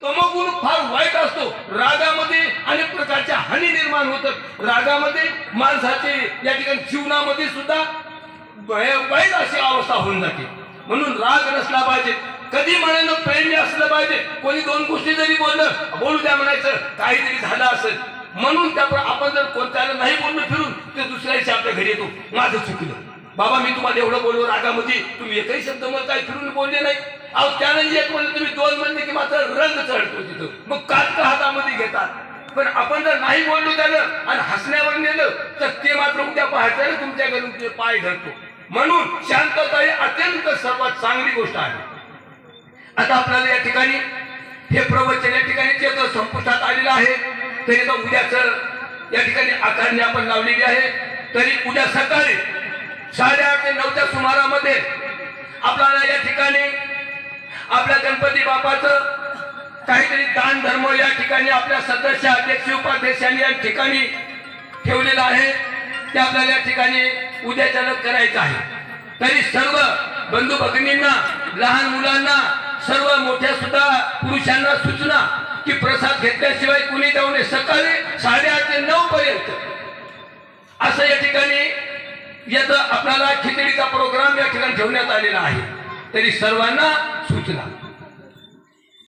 तमोगुण फार वाईट असतो. रागामध्ये अनेक प्रकारच्या हानी निर्माण होतात. रागामध्ये माणसाचे या ठिकाणी जीवनामध्ये सुद्धा वाईट अशी अवस्था होऊन जाते. म्हणून राग नसला पाहिजे. कधी म्हणायला प्रेम असलं पाहिजे. कोणी दोन गोष्टी जरी बोलू द्या म्हणायचं, काहीतरी झालं असेल म्हणून त्यामुळे आपण जर कोणत्याला नाही बोलणं फिरून ते दुसऱ्या दिवशी आपल्या घरी येतो, माझं चुकलं बाबा, मी तुम्हाला एवढं बोललो रागामध्ये, तुम्ही एकही शब्द मला काही फिरून बोलले नाही. अहो त्यानं एक म्हणलं तुम्ही दोन म्हणले की मात्र रंग चढतो तिथं, मग काटका हातामध्ये घेतात. पण आपण जर नाही बोललो त्यानं आणि हसण्यावर नेलं तर ते मात्र उद्या पाहायचं तुमच्या घरून ते पाय धरतो. म्हणून शांतता ही अत्यंत सर्वात चांगली गोष्ट आहे. आता आपल्याला या ठिकाणी हे प्रवचन या ठिकाणी जे संपुष्टात आलेलं आहे, तरी तर उद्याच या ठिकाणी आकारणी आपण लावलेली आहे. तरी उद्या सकाळी 8:30 ते 9च्या सुमारामध्ये आपल्याला या ठिकाणी आपल्या गणपती बाप्पाचं काहीतरी दान धर्म या ठिकाणी आपल्या सदस्य अध्यक्ष उपाध्यक्षांनी या ठिकाणी ठेवलेलं आहे. ते आपल्याला या ठिकाणी उद्याच्याला करायचं आहे. तरी सर्व बंधू भगिनींना, लहान मुलांना, सर्व मोठ्या सुद्धा पुरुषांना सूचना की प्रसाद घेतल्याशिवाय कुणी जाऊ नये. सकाळी 8:30 ते 9 पर्यंत असं या ठिकाणी याचा आपल्याला खिचडीचा प्रोग्राम या ठिकाणी ठेवण्यात आलेला आहे. तरी सर्वांना सूचना.